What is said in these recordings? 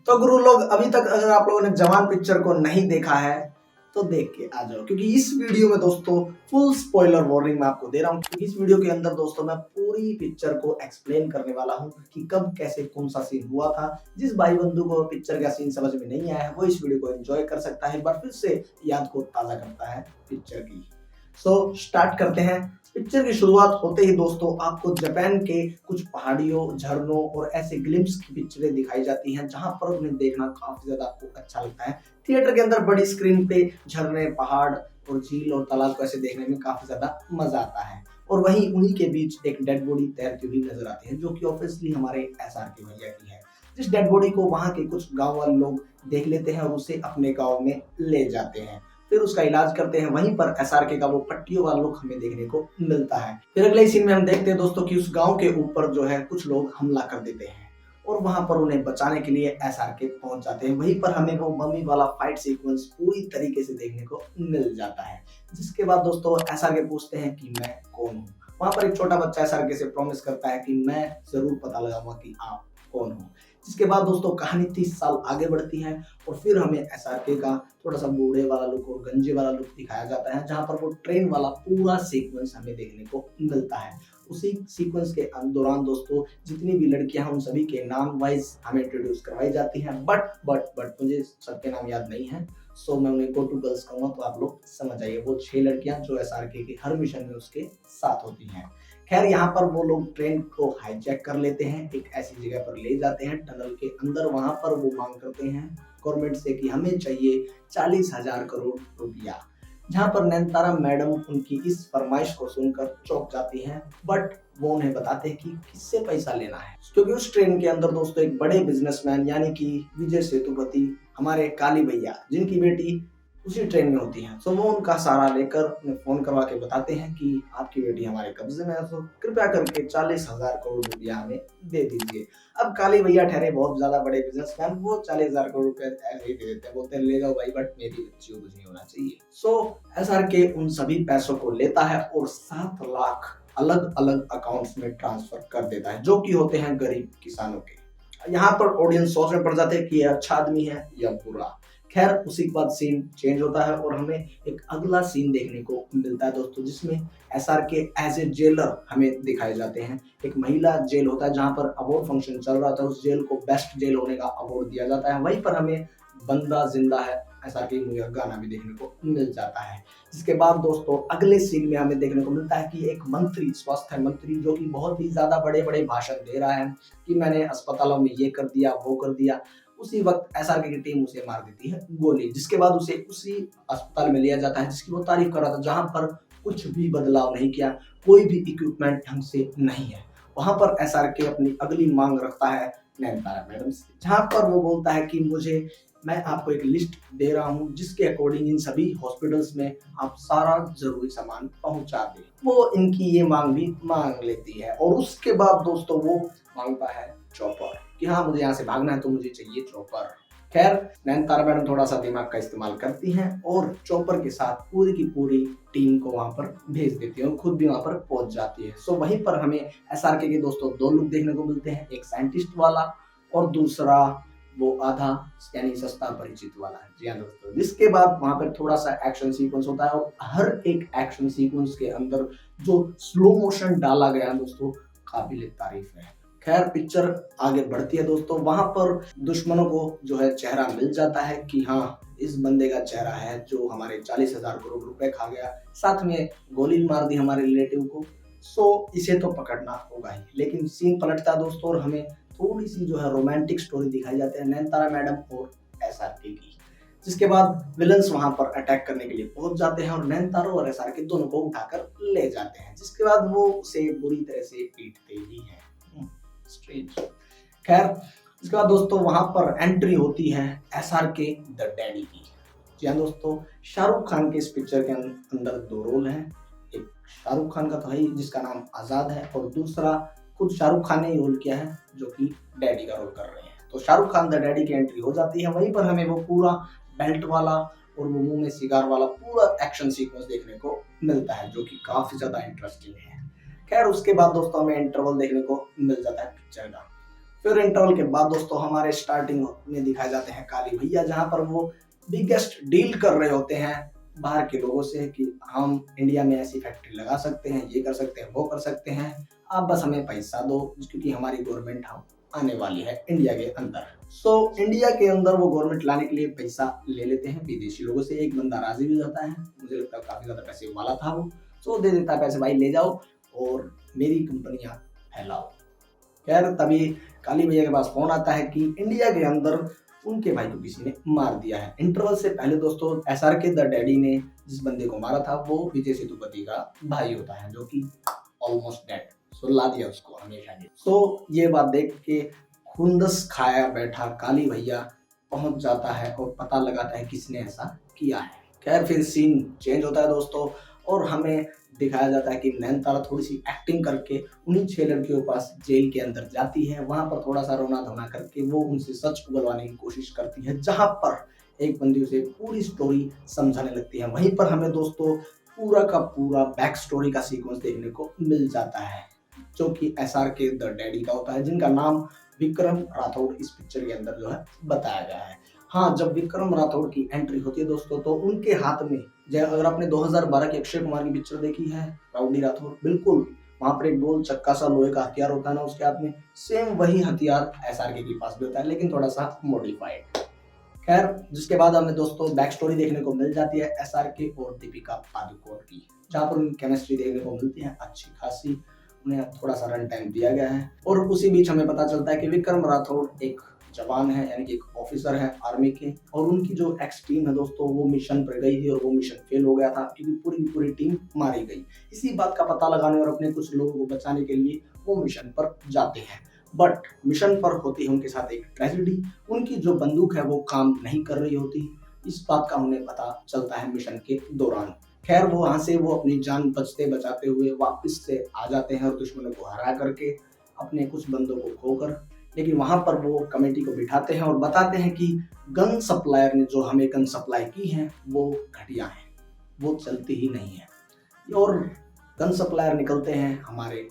तो गुरु लोग, अभी तक अगर आप लोगों ने जवान पिक्चर को नहीं देखा है तो देख के आ जाओ, क्योंकि इस वीडियो में दोस्तों फुल स्पॉइलर वार्निंग मैं आपको दे रहा हूँ। क्योंकि इस वीडियो के अंदर दोस्तों मैं पूरी पिक्चर को एक्सप्लेन करने वाला हूँ कि कब कैसे कौन सा सीन हुआ था। जिस भाई बंधु को पिक्चर का सीन समझ में नहीं आया है वो इस वीडियो को एंजॉय कर सकता है, एक बार फिर से याद को ताजा करता है पिक्चर की। सो स्टार्ट करते हैं। पिक्चर की शुरुआत होते ही दोस्तों आपको जापान के कुछ पहाड़ियों, झरनों और ऐसे ग्लिम्स की पिक्चरें दिखाई जाती हैं जहां पर उन्हें देखना काफी ज्यादा आपको अच्छा लगता है। थिएटर के अंदर बड़ी स्क्रीन पे झरने, पहाड़ और झील और तालाब को ऐसे देखने में काफी ज्यादा मजा आता है। और वहीं उन्हीं के बीच एक डेड बॉडी तैरती हुई नजर आती है, जो कि ऑब्वियसली हमारे SRK भैया की है। जिस डेड बॉडी को वहां के कुछ गांव वाले लोग देख लेते हैं और उसे अपने गांव में ले जाते हैं, फिर उसका इलाज करते हैं। वहीं पर SRK का वो पट्टियों वाला लुक हमें देखने को मिलता है। फिर अगले सीन में हम देखते हैं दोस्तों कि उस गांव के ऊपर जो है कुछ लोग हमला कर देते हैं और वहां पर उन्हें बचाने के लिए SRK पहुंच जाते हैं। वहीं पर हमें वो मम्मी वाला फाइट सीक्वेंस पूरी तरीके से देखने को मिल जाता है। जिसके बाद दोस्तों SRK पूछते हैं कि मैं कौन हूँ। वहां पर एक छोटा बच्चा SRK से प्रॉमिस करता है कि मैं जरूर पता लगाऊंगा कि आप कौन हो। जिसके बाद दोस्तों कहानी 30 साल आगे बढ़ती है और फिर हमें SRK का थोड़ा सा बूढ़े वाला लुक और गंजे वाला लुक दिखाया जाता है, जहां पर वो ट्रेन वाला पूरा सीक्वेंस हमें देखने को मिलता है। उसी सीक्वेंस के दौरान दोस्तों जितनी भी लड़कियां हैं उन सभी के नाम वाइज हमें इंट्रोड्यूस करवाई जाती हैं। बट मुझे सबके नाम याद नहीं है, सो मैं उन्हें गो टू गर्ल्स कहूंगा, तो आप लोग समझ आइए। वो 6 लड़कियां जो SRK के हर मिशन में उसके साथ होती हैं। खैर यहाँ पर वो लोग ट्रेन को हाईजैक कर लेते हैं, एक ऐसी जगह पर ले जाते हैं टनल के अंदर। वहां पर वो मांग करते हैं गवर्नमेंट से कि हमें चाहिए 40,000 करोड़ रुपया। जहां पर नयनतारा मैडम उनकी इस फरमाइश को सुनकर चौंक जाती हैं, बट वो उन्हें बताते हैं कि किससे पैसा लेना है। क्योंकि उस ट्रेन के अंदर दोस्तों एक बड़े बिजनेसमैन यानी कि विजय सेतुपति, हमारे काली भैया, जिनकी बेटी उसी ट्रेन में होती है। सो वो उनका सहारा लेकर उन्हें फोन करवा के बताते हैं कि आपकी बेटी हमारे कब्जे में है, तो कृपया करके 40,000 करोड़ रुपया हमें दे दीजिए। अब काली भैया ठहरे बहुत ज्यादा बड़े बिजनेसमैन, वो 40,000 करोड़ रुपए ऐसे ही दे देते हैं। बोलते हैं ले जाओ भाई, बट मेरी बच्ची को कुछ नहीं होना चाहिए। सो SRK उन सभी पैसों को लेता है और 7 लाख अलग अलग अकाउंट्स में ट्रांसफर कर देता है, जो कि होते हैं गरीब किसानों के। यहाँ पर ऑडियंस सोच में पड़ जाते हैं कि ये अच्छा आदमी है या बुरा। खैर उसी के बाद सीन चेंज होता है और हमें एक अगला सीन देखने को मिलता है दोस्तों, जिसमें SRK एज ए जेलर हमें दिखाए जाते हैं। एक महिला जेल होता है जहां पर अवार्ड फंक्शन चल रहा था, उस जेल को बेस्ट जेल होने का अवार्ड दिया जाता है। वहीं पर हमें बंदा जिंदा है SRK मूवी गाना भी देखने को मिल जाता है। जिसके बाद दोस्तों अगले सीन में हमें देखने को मिलता है कि एक मंत्री, स्वास्थ्य मंत्री, जो कि बहुत ही ज्यादा बड़े बड़े भाषण दे रहा है कि मैंने अस्पतालों में ये कर दिया, वो कर दिया। उसी वक्त SRK की टीम उसे मार देती है गोली, जिसके बाद उसे उसी अस्पताल में लिया जाता है जिसकी वो तारीफ कर रहा था, जहां पर कुछ भी बदलाव नहीं किया, कोई भी इक्विपमेंट ढंग से नहीं है। वहां पर SRK अपनी अगली मांग रखता है नयनतारा मैडम से, जहां पर वो बोलता है कि मैं आपको एक लिस्ट दे रहा हूं जिसके अकॉर्डिंग इन सभी हॉस्पिटल्स में आप सारा जरूरी सामान पहुंचा दें। वो इनकी ये मांग भी मांग लेती है और उसके बाद दोस्तों वो मांगता है चॉपर, कि हाँ मुझे यहाँ से भागना है तो मुझे चाहिए चॉपर। खैर नयनतारा मैडम थोड़ा सा दिमाग का इस्तेमाल करती हैं और चॉपर के साथ पूरी की पूरी टीम को वहां पर भेज देती है और खुद भी वहां पर पहुंच जाती है। सो वहीं पर हमें SRK के दोस्तों 2 लुक देखने को मिलते हैं, एक साइंटिस्ट वाला और दूसरा वो आधा यानी सस्ता परिचित वाला। जी हाँ दोस्तों, जिसके बाद वहां पर थोड़ा सा एक्शन सीक्वेंस होता है और हर एक एक्शन सीक्वेंस के अंदर जो स्लो मोशन डाला गया दोस्तों काबिल तारीफ है। खैर पिक्चर आगे बढ़ती है दोस्तों, वहां पर दुश्मनों को जो है चेहरा मिल जाता है कि हाँ इस बंदे का चेहरा है जो हमारे 40,000 करोड़ रुपए खा गया, साथ में गोली मार दी हमारे रिलेटिव को। सो इसे तो पकड़ना होगा ही। लेकिन सीन पलटता है दोस्तों और हमें थोड़ी सी जो है रोमांटिक स्टोरी दिखाई जाती है नयनतारा मैडम और SRK की। जिसके बाद विलन्स वहां पर अटैक करने के लिए पहुंच जाते हैं और नयनतारा और SRK दोनों को उठाकर ले जाते हैं। जिसके बाद वो उसे बुरी तरह से पीटते ही हैं। स्ट्रेंज। खैर इसके बाद दोस्तों वहां पर एंट्री होती है SRK द डैडी की। जी हाँ दोस्तों, शाहरुख खान के इस पिक्चर के अंदर 2 रोल हैं। एक शाहरुख खान का तो है जिसका नाम आजाद है, और दूसरा खुद शाहरुख खान ने ही रोल किया है जो कि डैडी का रोल कर रहे हैं। तो शाहरुख खान द डैडी की एंट्री हो जाती है। वहीं पर हमें वो पूरा बेल्ट वाला और वो मुंह में सिगार वाला पूरा एक्शन सीक्वेंस देखने को मिलता है, जो कि काफी ज्यादा इंटरेस्टिंग है। खैर उसके बाद दोस्तों हमें इंटरवल देखने को मिल जाता है पिक्चर का। फिर इंटरवल के बाद दोस्तों हमारे स्टार्टिंग में दिखाए जाते हैं काली भैया, जहां पर वो बिगेस्ट डील कर रहे होते हैं बाहर के लोगों से कि हम इंडिया में ऐसी फैक्ट्री लगा सकते हैं, ये कर सकते हैं, वो कर सकते हैं, आप बस हमें पैसा दो, क्योंकि हमारी गवर्नमेंट हम आने वाली है इंडिया के अंदर। इंडिया के अंदर वो गवर्नमेंट लाने के लिए पैसा ले लेते हैं विदेशी लोगों से। एक बंदा राजी भी हो जाता है, मुझे लगता है काफी ज्यादा पैसे वाला था वो, तो दे देता है पैसे, भाई ले जाओ और मेरी कंपनियां फैलाओ। खैर तभी काली भैया के पास फोन आता है कि इंडिया के अंदर उनके भाई को किसी ने मार दिया है। इंटरवल से पहले दोस्तों SRK द डैडी ने जिस बंदे को मारा था वो विजय सेतुपति का भाई होता है, जो कि ऑलमोस्ट डेड, सुला दिया उसको हमेशा ने। ये बात देख के खुंदस खाया बैठा काली भैया पहुंच जाता है और पता लगाता है किसने ऐसा किया है। खैर फिर सीन चेंज होता है दोस्तों, और हमें दिखाया जाता है कि नयनतारा थोड़ी सी एक्टिंग करके उन्हीं 6 लड़कियों के पास जेल के अंदर जाती है। वहां पर थोड़ा सा रोना धोना करके वो उनसे सच उगलवाने की कोशिश करती है, जहां पर एक बंदी उसे पूरी स्टोरी समझाने लगती है। वहीं पर हमें दोस्तों पूरा का पूरा बैक स्टोरी का सीक्वेंस देखने को मिल जाता है, जो कि SRK द डैडी का होता है, जिनका नाम विक्रम राठौड़ इस पिक्चर के अंदर जो है बताया गया है। हाँ, जब विक्रम राठौड़ की एंट्री होती है दोस्तों, तो उनके हाथ में, अगर आपने 2012 की अक्षय कुमार की पिक्चर देखी है राउडी राठौड़, बिल्कुल वहां पर एक गोल चक्का सा लोहे का हथियार होता है ना उसके हाथ में, सेम वही हथियार SRK के पास भी होता है, लेकिन थोड़ा सा मॉडिफाइड। खैर जिसके बाद हमें दोस्तों बैक स्टोरी देखने को मिल जाती है SRK और दीपिका पादुकोण की, जहाँ पर उनकी केमिस्ट्री देखने को मिलती है अच्छी खासी, उन्हें थोड़ा सा रन टाइम दिया गया है। और उसी बीच हमें पता चलता है कि विक्रम राठौड़ एक जवान है, यानी कि एक ऑफिसर है आर्मी के, और उनकी जो एक्स टीम है दोस्तों वो मिशन पर गई थी और वो मिशन फेल हो गया था, क्योंकि पूरी की पूरी टीम मारी गई। इसी बात का पता लगाने और अपने कुछ लोगों को बचाने के लिए वो मिशन पर जाते हैं, बट मिशन पर होती है उनके साथ एक ट्रेजेडी, उनकी जो बंदूक है वो काम नहीं कर रही होती। इस बात का उन्हें पता चलता है मिशन के दौरान। खैर वो वहां से वो अपनी जान बचते बचाते हुए वापस से आ जाते हैं और दुश्मनों को हरा करके अपने कुछ बंदों को खोकर, लेकिन वहां पर वो कमेटी को बिठाते हैं और बताते हैं कि गन सप्लायर ने जो हमें गन सप्लाई की है वो घटिया है, वो चलती ही नहीं है। और गन सप्लायर निकलते हैं हमारे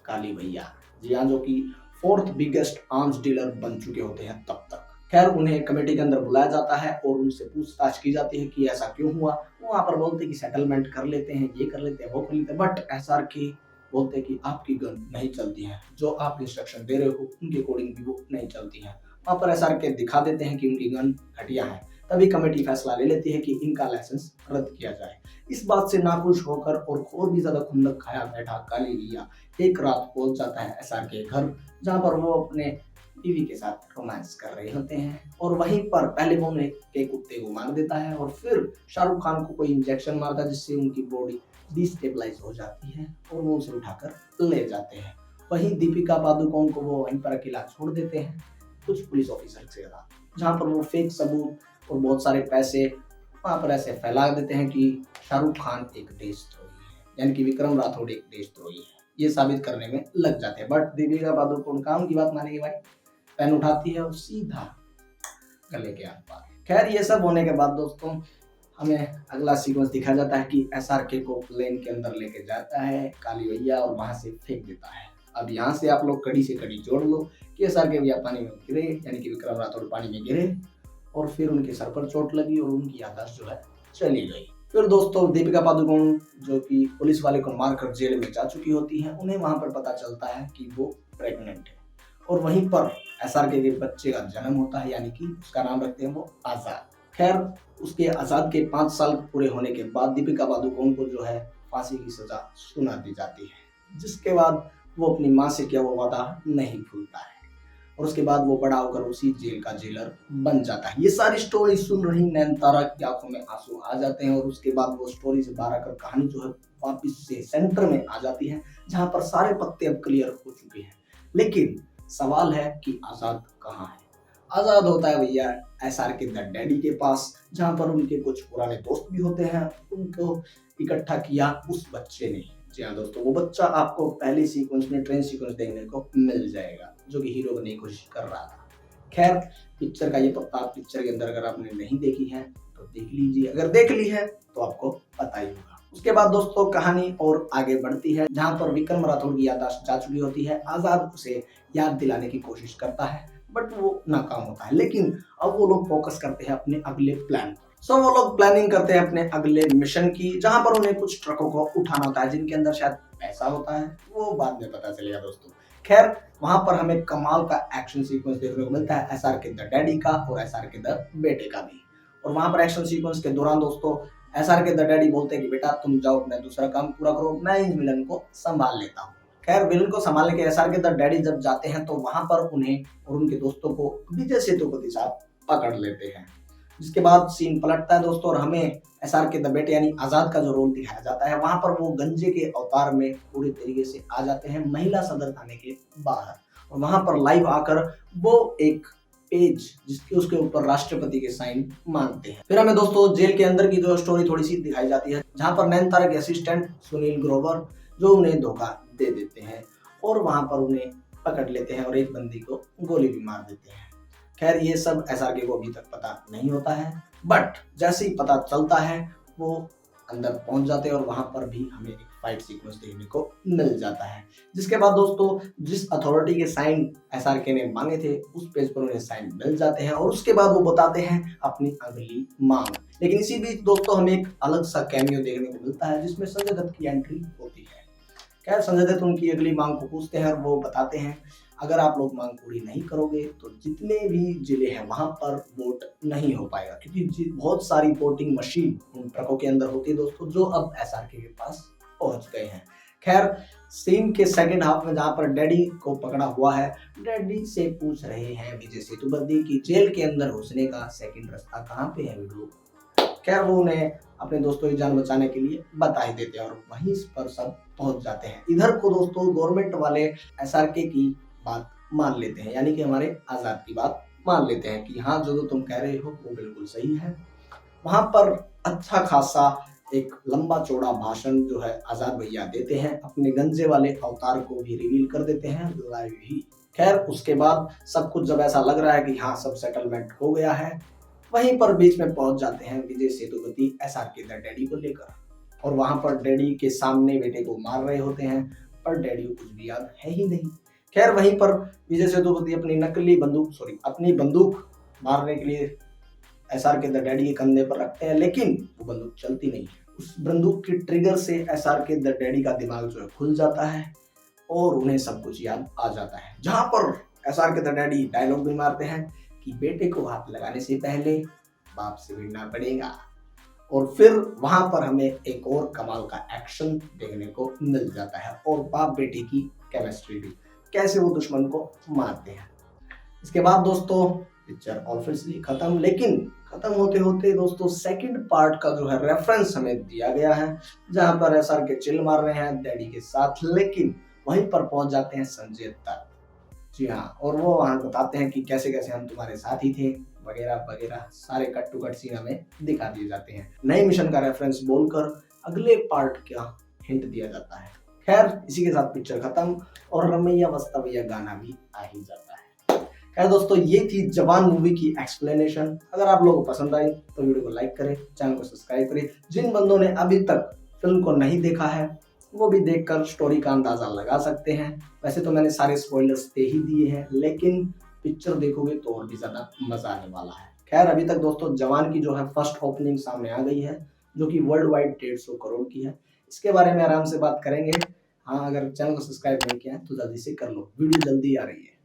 काली भैया, जी हाँ, जो कि 4th बिगेस्ट आर्म्स डीलर बन चुके होते हैं तब तक। खैर उन्हें कमेटी के अंदर बुलाया जाता है और उनसे पूछताछ की जाती है कि ऐसा क्यों हुआ। वो वहां पर बोलते हैं कि सेटलमेंट कर लेते हैं, ये कर लेते हैं, वो कर लेते हैं, बट SRK बोलते हैं कि आपकी गन नहीं चलती है, जो आप इंस्ट्रक्शन दे रहे हो उनके अकॉर्डिंग भी वो नहीं चलती है। वहां पर SRK दिखा देते हैं कि उनकी गन घटिया है। तभी कमेटी फैसला ले लेती है कि इनका लाइसेंस रद्द किया जाए। इस बात से नाखुश होकर और भी ज्यादा खुंदक खाया बैठा काली भैया एक रात पहुंच जाता है SRK घर, जहां पर वो अपने बीवी के साथ रोमांस कर रहे होते हैं। और वहीं पर पहले वो उन्हें के कुत्ते को मार देता है और फिर शाहरुख खान को कोई इंजेक्शन मारता है, जिससे उनकी बॉडी डिस्टेबलाइज हो जाती है और वो उसे उठाकर ले जाते हैं। वहीं दीपिका पादुकोण को वो वहीं पर अकेला छोड़ देते हैं कुछ पुलिस ऑफिसर के साथ, जहाँ पर वो फेक सबूत और बहुत सारे पैसे वहां पर ऐसे फैला देते हैं कि शाहरुख खान एक देशद्रोही है, यानी कि विक्रम राठौड़ एक देशद्रोही है, ये साबित करने में लग जाते हैं। बट दीपिका पादुकोण काम की बात मानेगी भाई, पेन उठाती है और सीधा गले के आर पार। खैर ये सब होने के बाद दोस्तों हमें अगला सीक्वेंस दिखा जाता है कि SRK को प्लेन के अंदर लेके जाता है काली भैया और वहां से फेंक देता है। अब यहाँ से आप लोग कड़ी से कड़ी जोड़ लो कि SRK भैया पानी में गिरे, यानी कि विक्रम राठौड़ पानी में गिरे और फिर उनके सर पर चोट लगी और उनकी याददाश्त जो है चली गई। फिर दोस्तों दीपिका पादुकोण जो कि पुलिस वाले को मारकर जेल में जा चुकी होती है, उन्हें वहां पर पता चलता है कि वो प्रेग्नेंट है और वहीं पर SRK के बच्चे का जन्म होता है, यानी कि उसका नाम रखते हैं वो आजाद। खैर उसके आजाद के 5 साल पूरे होने के बाद दीपिका पादुकोण को जो है फांसी की सजा सुना दी जाती है, जिसके बाद वो अपनी माँ से किया वो वादा नहीं भूलता है और उसके बाद वो बड़ा होकर उसी जेल का जेलर बन जाता है। ये सारी स्टोरी सुन रही नयनतारा की आंखों में आंसू आ जाते हैं और उसके बाद वो स्टोरी से बाहर आकर कहानी जो है वापिस से सेंटर में आ जाती है, जहां पर सारे पत्ते अब क्लियर हो चुके हैं। लेकिन सवाल है कि आजाद कहाँ है? आजाद होता है भैया SRK द डैडी के पास, जहां पर उनके कुछ पुराने दोस्त भी होते हैं, उनको इकट्ठा किया उस बच्चे ने। जी हाँ दोस्तों, वो बच्चा आपको पहले सीक्वेंस में ट्रेन सीक्वेंस देखने को मिल जाएगा, जो कि हीरो बनने की कोशिश कर रहा था। खैर पिक्चर का ये पत्ता पिक्चर के अंदर अगर आपने नहीं देखी है तो देख लीजिए, अगर देख ली है तो आपको पता ही होगा। उसके बाद दोस्तों कहानी और आगे बढ़ती है, जहां पर विक्रम राठौड़ की याददाश्त जा चुकी होती है। आजाद उसे याद दिलाने की कोशिश करता है बट वो नाकाम होता है। लेकिन अब वो लोग फोकस करते हैं अपने अगले प्लान पर। सो वो लोग प्लानिंग करते हैं अपने अगले मिशन की, जहां पर उन्हें कुछ ट्रकों को उठाना होता है जिनके अंदर शायद पैसा होता है, वो बाद में पता चलेगा दोस्तों। खैर वहां पर हमें कमाल का एक्शन सीक्वेंस देखने को मिलता है, एसआर के द डैडी का और एसआर के द बेटे का भी। और वहां पर एक्शन सीक्वेंस के दौरान दोस्तों एसआर के द डैडी बोलते हैं कि बेटा तुम जाओ अपना दूसरा काम पूरा करो, मैं इस विलन को संभाल लेता हूँ। खैर विलन को संभालने के एसआर के द डैडी जब जाते हैं तो वहां पर उन्हें और उनके दोस्तों को विजय सेतुपति साहब पकड़ लेते हैं। जिसके बाद सीन पलटता है दोस्तों और हमें एसआर के द बेटे यानी आजाद का जो रोल दिखाया जाता है, वहां पर वो गंजे के अवतार में पूरी तरीके से आ जाते हैं महिला सदर थाने के बाहर। और वहां पर लाइव आकर वो एक पेज जिसके उसके ऊपर राष्ट्रपति के साइन मांगते हैं। फिर हमें दोस्तों जेल के अंदर की जो स्टोरी थोड़ी सी दिखाई जाती है, जहां पर नैनतारा के असिस्टेंट सुनील ग्रोवर जो उन्हें धोखा दे देते हैं और वहां पर उन्हें पकड़ लेते हैं और एक बंदी को गोली भी मार देते हैं। खैर ये सब एसआरके को अभी तक पता नहीं होता है, बट जैसे ही पता चलता है वो अंदर पहुंच जाते हैं और वहां पर भी हमें एक फाइट सीक्वेंस देखने को मिल जाता है। जिसके बाद दोस्तों जिस अथॉरिटी के साइन एसआरके ने मांगे थे उस पेज पर उन्हें साइन मिल जाते हैं और उसके बाद वो बताते हैं अपनी अगली मांग। लेकिन इसी बीच दोस्तों हमें एक अलग सा कैमियो देखने को मिलता है जिसमें संजय दत्त की एंट्री होती है। खैर संजय दत्त उनकी अगली मांग को पूछते हैं और वो बताते हैं अगर आप लोग मांग पूरी नहीं करोगे तो जितने भी जिले हैं वहां पर वोट नहीं हो पाएगा, क्योंकि बहुत सारी वोटिंग मशीन उन ट्रकों के अंदर होती है दोस्तों जो अब एसआरके के पास पहुंच गए हैं। खैर सीन के सेकंड हाफ में जहां पर डैडी को पकड़ा हुआ है, डैडी से पूछ रहे हैं विजय सेतुपति की जेल के अंदर घुसने का सेकंड रास्ता कहाँ पे है वीडियो। खैर वो उन्हें अपने दोस्तों की जान बचाने के लिए बता ही देते हैं और वहीं पर सब पहुंच जाते हैं। इधर को दोस्तों गवर्नमेंट वाले एसआरके की बात मान लेते हैं, यानी कि हमारे आजाद की बात मान लेते हैं कि हाँ जो तुम कह रहे हो वो बिल्कुल सही है। वहां पर अच्छा खासा एक लंबा चौड़ा भाषण जो है आजाद भैया देते हैं, अपने गंजे वाले अवतार को भी रिवील कर देते हैं लाइव ही। खैर उसके बाद सब कुछ जब ऐसा लग रहा है कि हाँ सब सेटलमेंट हो गया है, वहीं पर बीच में पहुंच जाते हैं Vijay Sethupathi SRK the daddy को लेकर और वहां पर डैडी के सामने बेटे को मार रहे होते हैं पर डैडी को कुछ भी याद है ही नहीं। खैर वहीं पर विजय सेतुपति अपनी बंदूक मारने के लिए एसआरके द डैडी के कंधे पर रखते हैं, लेकिन वो बंदूक चलती नहीं है। उस बंदूक की ट्रिगर से एसआरके द डैडी का दिमाग जो है खुल जाता है और उन्हें सब कुछ याद आ जाता है, जहां पर एसआरके द डैडी डायलॉग भी मारते हैं कि बेटे को हाथ लगाने से पहले बाप से भिड़ना पड़ेगा। और फिर वहां पर हमें एक और कमाल का एक्शन देखने को मिल जाता है और बाप बेटे की केमिस्ट्री भी, कैसे वो दुश्मन को मारते हैं। इसके बाद दोस्तों पिक्चर ऑब्वियसली खत्म, लेकिन खत्म होते होते दोस्तों सेकंड पार्ट का जो है रेफरेंस हमें दिया गया है, जहां पर एसआरके चिल मार रहे हैं डैडी के साथ, लेकिन वहीं पर पहुंच जाते हैं संजय दत्त। जी हाँ, और वो वहां बताते हैं कि कैसे कैसे हम तुम्हारे साथ ही थे वगैरह वगैरह, सारे कट टू कट सीन हमें दिखा दिए जाते हैं। नए मिशन का रेफरेंस बोलकर अगले पार्ट का हिंट दिया जाता है। खैर इसी के साथ पिक्चर खत्म और रमैया वस्तवैया गाना भी आ ही जाता है। खैर दोस्तों ये थी जवान मूवी की एक्सप्लेनेशन। अगर आप लोगों को पसंद आई तो वीडियो को लाइक करें, चैनल को सब्सक्राइब करें। जिन बंदों ने अभी तक फिल्म को नहीं देखा है वो भी देखकर स्टोरी का अंदाजा लगा सकते हैं। वैसे तो मैंने सारे स्पॉइलर्स दे ही दिए हैं, लेकिन पिक्चर देखोगे तो और भी ज्यादा मजा आने वाला है। खैर अभी तक दोस्तों जवान की जो है फर्स्ट ओपनिंग सामने आ गई है, जो कि वर्ल्ड वाइड 150 करोड़ की है। इसके बारे में आराम से बात करेंगे। हाँ अगर चैनल को सब्सक्राइब नहीं किया है तो जल्दी से कर लो, वीडियो जल्दी आ रही है।